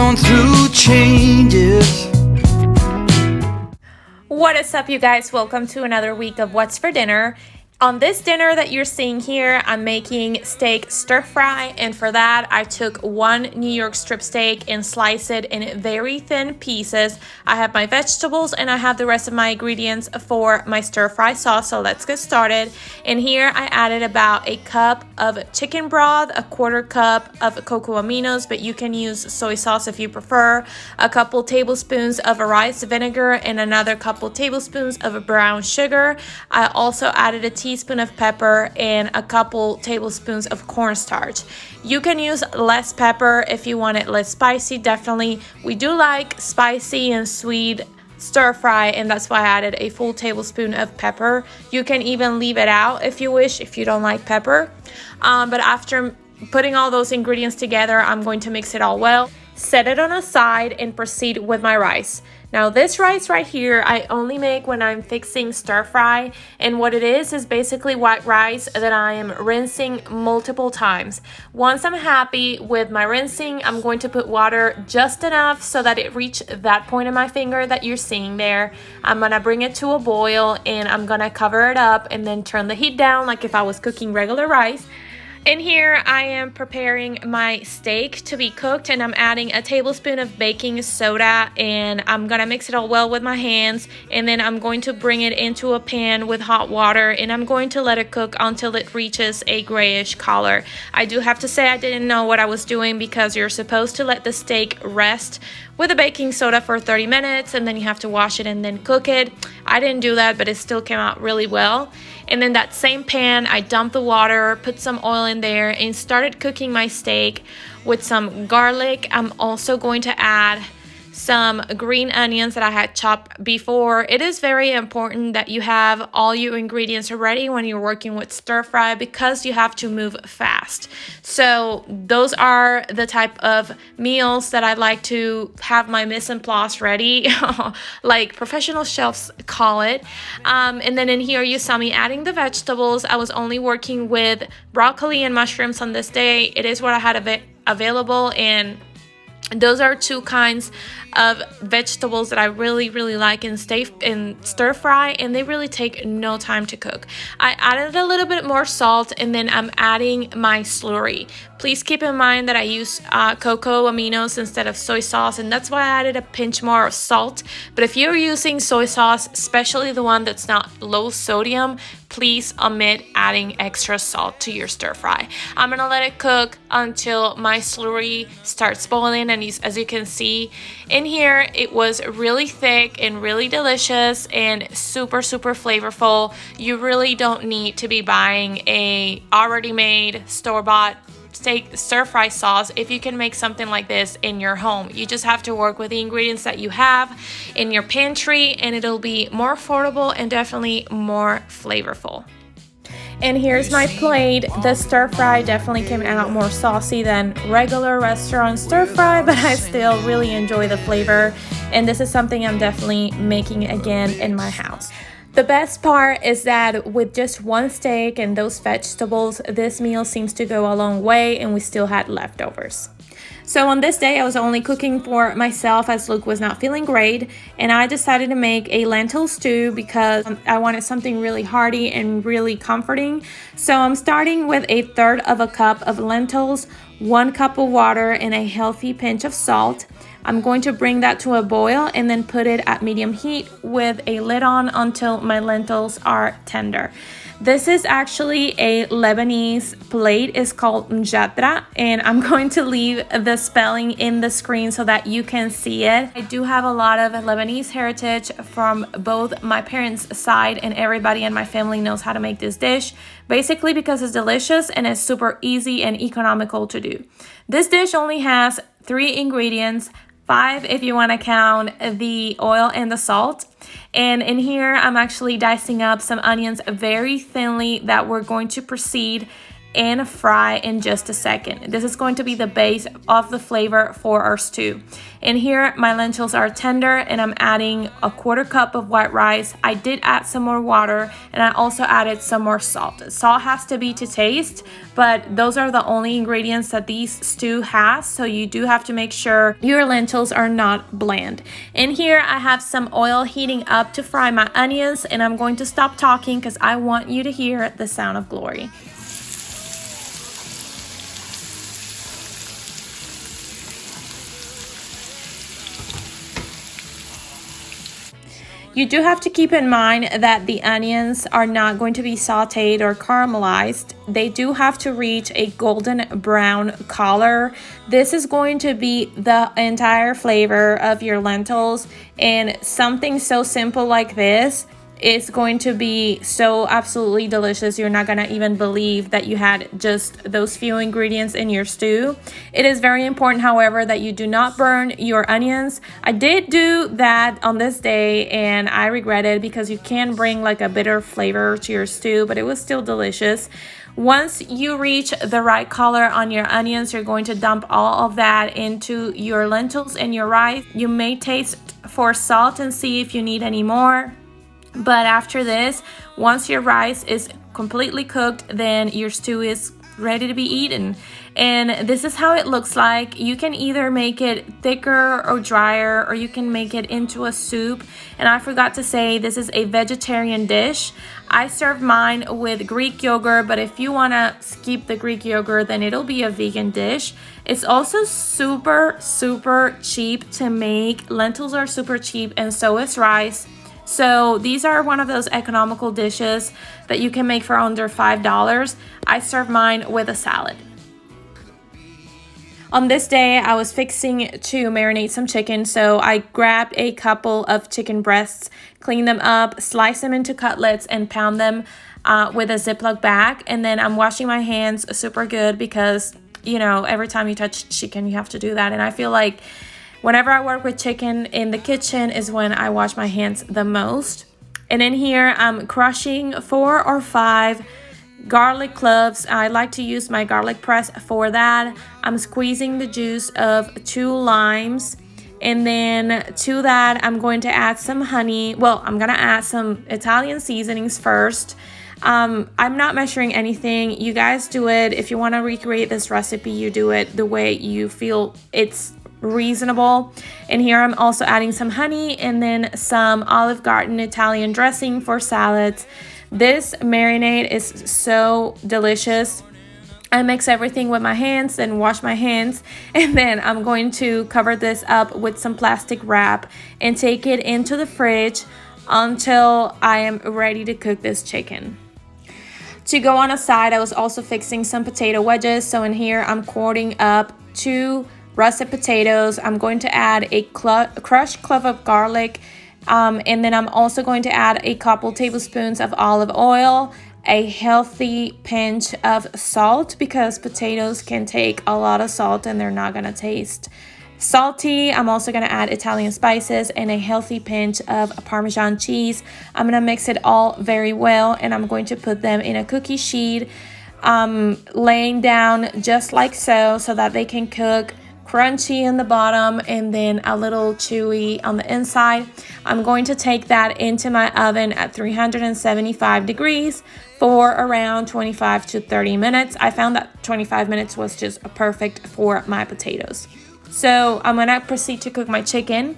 going through changes. What is up, you guys? Welcome to another week of What's for Dinner. On this dinner that you're seeing here, I'm making steak stir fry, and for that I took one New York strip steak and sliced it in very thin pieces. I have my vegetables and I have the rest of my ingredients for my stir fry sauce, so let's get started. And here I added about a cup of chicken broth, a quarter cup of cocoa aminos, but you can use soy sauce if you prefer, a couple tablespoons of rice vinegar, and another couple tablespoons of brown sugar. I also added a teaspoon of pepper and a couple tablespoons of cornstarch. You can use less pepper if you want it less spicy. Definitely, we do like spicy and sweet stir fry, and that's why I added a full tablespoon of pepper. You can even leave it out if you wish, if you don't like pepper. But after putting all those ingredients together, I'm going to mix it all well, set it on a side, and proceed with my rice. Now this rice right here, I only make when I'm fixing stir fry, and what it is basically white rice that I am rinsing multiple times. Once I'm happy with my rinsing, I'm going to put water just enough so that it reaches that point in my finger that you're seeing there. I'm gonna bring it to a boil and I'm gonna cover it up and then turn the heat down like if I was cooking regular rice. And here I am preparing my steak to be cooked, and I'm adding a tablespoon of baking soda, and I'm gonna mix it all well with my hands, and then I'm going to bring it into a pan with hot water, and I'm going to let it cook until it reaches a grayish color. I do have to say I didn't know what I was doing, because you're supposed to let the steak rest with the baking soda for 30 minutes and then you have to wash it and then cook it. I didn't do that, but it still came out really well. And then that same pan, I dumped the water, put some oil in there, and started cooking my steak with some garlic. I'm also going to add some green onions that I had chopped before. It is very important that you have all your ingredients ready when you're working with stir fry, because you have to move fast. So those are the type of meals that I like to have my mise en place ready, like professional chefs call it. And then in here you saw me adding the vegetables. I was only working with broccoli and mushrooms on this day. It is what I had available, and those are two kinds of vegetables that I really like in stir fry, and they really take no time to cook. I added a little bit more salt, and then I'm adding my slurry. Please keep in mind that I use cocoa aminos instead of soy sauce, and that's why I added a pinch more of salt. But if you're using soy sauce, especially the one that's not low sodium, please omit adding extra salt to your stir fry. I'm gonna let it cook until my slurry starts boiling, and as you can see in here, it was really thick and really delicious and super flavorful. You really don't need to be buying a already made store-bought steak stir fry sauce if you can make something like this in your home. You just have to work with the ingredients that you have in your pantry, and it'll be more affordable and definitely more flavorful. And here's my plate. The stir fry definitely came out more saucy than regular restaurant stir fry, but I still really enjoy the flavor, and this is something I'm definitely making again in my house. The best part is that with just one steak and those vegetables, this meal seems to go a long way, and we still had leftovers. So on this day, I was only cooking for myself as Luke was not feeling great, and I decided to make a lentil stew because I wanted something really hearty and really comforting. So I'm starting with a third of a cup of lentils, 1 cup of water, and a healthy pinch of salt. I'm going to bring that to a boil and then put it at medium heat with a lid on until my lentils are tender. This is actually a Lebanese plate. It's called mjadra, and I'm going to leave the spelling in the screen so that you can see it. I do have a lot of Lebanese heritage from both my parents' side, and everybody in my family knows how to make this dish, basically because it's delicious and it's super easy and economical to do. This dish only has 3 ingredients, 5 if you want to count the oil and the salt. And in here, I'm actually dicing up some onions very thinly that we're going to proceed and fry in just a second. This is going to be the base of the flavor for our stew. And here my lentils are tender, and I'm adding a 1/4 cup of white rice. I did add some more water, and I also added some more salt. Salt has to be to taste, but those are the only ingredients that these stew has, so you do have to make sure your lentils are not bland. In here I have some oil heating up to fry my onions, and I'm going to stop talking because I want you to hear the sound of glory. You do have to keep in mind that the onions are not going to be sauteed or caramelized. They do have to reach a golden brown color. This is going to be the entire flavor of your lentils, and something so simple like this is going to be so absolutely delicious. You're not gonna even believe that you had just those few ingredients in your stew. It is very important, however, that you do not burn your onions. I did do that on this day, and I regret it because you can bring like a bitter flavor to your stew, but it was still delicious. Once you reach the right color on your onions, you're going to dump all of that into your lentils and your rice. You may taste for salt and see if you need any more. But after this, once your rice is completely cooked, then your stew is ready to be eaten. And this is how it looks like. You can either make it thicker or drier, or you can make it into a soup. And I forgot to say, this is a vegetarian dish. I serve mine with Greek yogurt, but if you want to skip the Greek yogurt, then it'll be a vegan dish. It's also super cheap to make. Lentils are super cheap, and so is rice. So these are one of those economical dishes that you can make for under $5. I serve mine with a salad. On this day, I was fixing to marinate some chicken, so I grabbed a couple of chicken breasts, clean them up, slice them into cutlets, and pound them with a Ziploc bag. And then I'm washing my hands super good because, you know, every time you touch chicken, you have to do that. And I feel like whenever I work with chicken in the kitchen is when I wash my hands the most. And in here, I'm crushing 4 or 5 garlic cloves. I like to use my garlic press for that. I'm squeezing the juice of 2 limes. And then to that, I'm going to add some honey. Well, I'm going to add some Italian seasonings first. I'm not measuring anything. You guys do it. If you want to recreate this recipe, you do it the way you feel it's reasonable. And here I'm also adding some honey and then some Olive Garden Italian dressing for salads. This marinade is so delicious. I mix everything with my hands, then wash my hands, and then I'm going to cover this up with some plastic wrap and take it into the fridge until I am ready to cook this chicken. To go on a side, I was also fixing some potato wedges. So in here, I'm quartering up 2 russet potatoes. I'm going to add a crushed clove of garlic, and then I'm also going to add a couple tablespoons of olive oil, a healthy pinch of salt because potatoes can take a lot of salt and they're not going to taste salty. I'm also going to add Italian spices and a healthy pinch of Parmesan cheese. I'm going to mix it all very well, and I'm going to put them in a cookie sheet, laying down just like so that they can cook crunchy in the bottom and then a little chewy on the inside. I'm going to take that into my oven at 375 degrees for around 25 to 30 minutes. I found that 25 minutes was just perfect for my potatoes. So I'm gonna proceed to cook my chicken,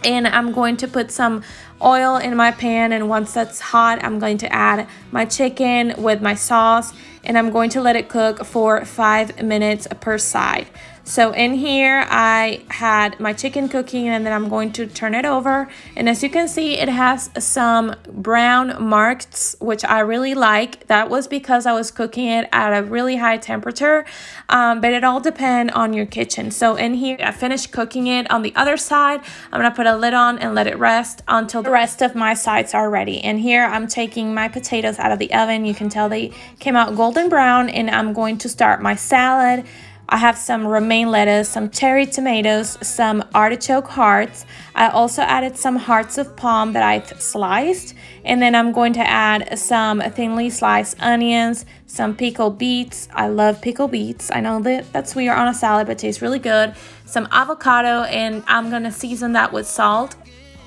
and I'm going to put some oil in my pan, and once that's hot, I'm going to add my chicken with my sauce, and I'm going to let it cook for 5 minutes per side. So in here, I had my chicken cooking, and then I'm going to turn it over. And as you can see, it has some brown marks, which I really like. That was because I was cooking it at a really high temperature, but it all depends on your kitchen. So in here, I finished cooking it. On the other side, I'm gonna put a lid on and let it rest until the rest of my sides are ready. And here, I'm taking my potatoes out of the oven. You can tell they came out golden brown, and I'm going to start my salad. I have some romaine lettuce, some cherry tomatoes, some artichoke hearts. I also added some hearts of palm that I've sliced. And then I'm going to add some thinly sliced onions, some pickled beets. I love pickled beets. I know that's weird on a salad, but it tastes really good. Some avocado, and I'm going to season that with salt,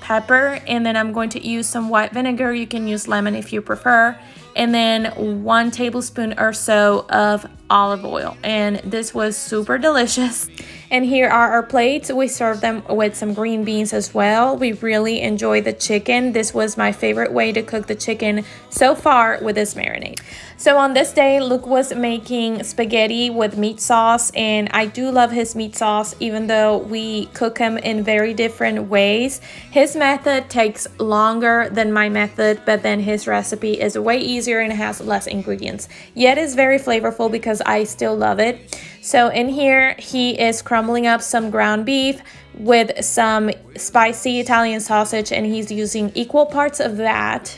pepper, and then I'm going to use some white vinegar. You can use lemon if you prefer. And then 1 tablespoon or so of olive oil, and this was super delicious. And here are our plates. We served them with some green beans as well. We really enjoyed the chicken. This was my favorite way to cook the chicken so far with this marinade. So on this day, Luke was making spaghetti with meat sauce, and I do love his meat sauce even though we cook him in very different ways. His method takes longer than my method, but then his recipe is way easier and has less ingredients. Yet it's very flavorful because I still love it. So in here, he is crumbling up some ground beef with some spicy Italian sausage, and he's using equal parts of that.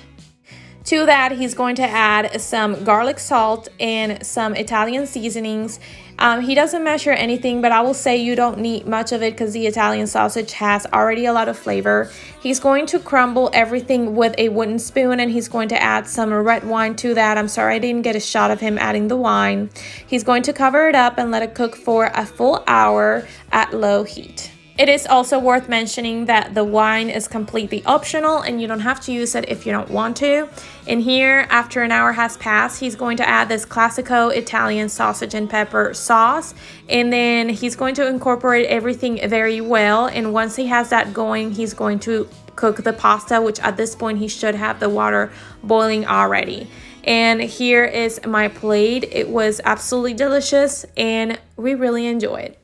To that, he's going to add some garlic salt and some Italian seasonings. He doesn't measure anything, but I will say you don't need much of it because the Italian sausage has already a lot of flavor. He's going to crumble everything with a wooden spoon, and he's going to add some red wine to that. I'm sorry I didn't get a shot of him adding the wine. He's going to cover it up and let it cook for a full hour at low heat. It is also worth mentioning that the wine is completely optional and you don't have to use it if you don't want to. In here, after an hour has passed, he's going to add this Classico Italian sausage and pepper sauce, and then he's going to incorporate everything very well. And once he has that going, he's going to cook the pasta, which at this point he should have the water boiling already. And here is my plate. It was absolutely delicious and we really enjoyed.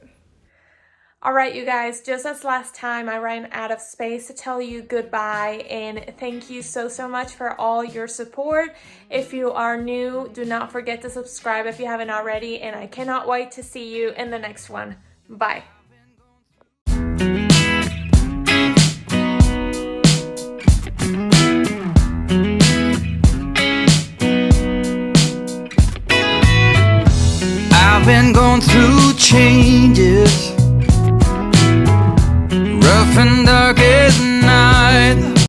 Alright, you guys, just as last time, I ran out of space to tell you goodbye, and thank you so much for all your support. If you are new, do not forget to subscribe if you haven't already, and I cannot wait to see you in the next one. Bye. I've been going through changes.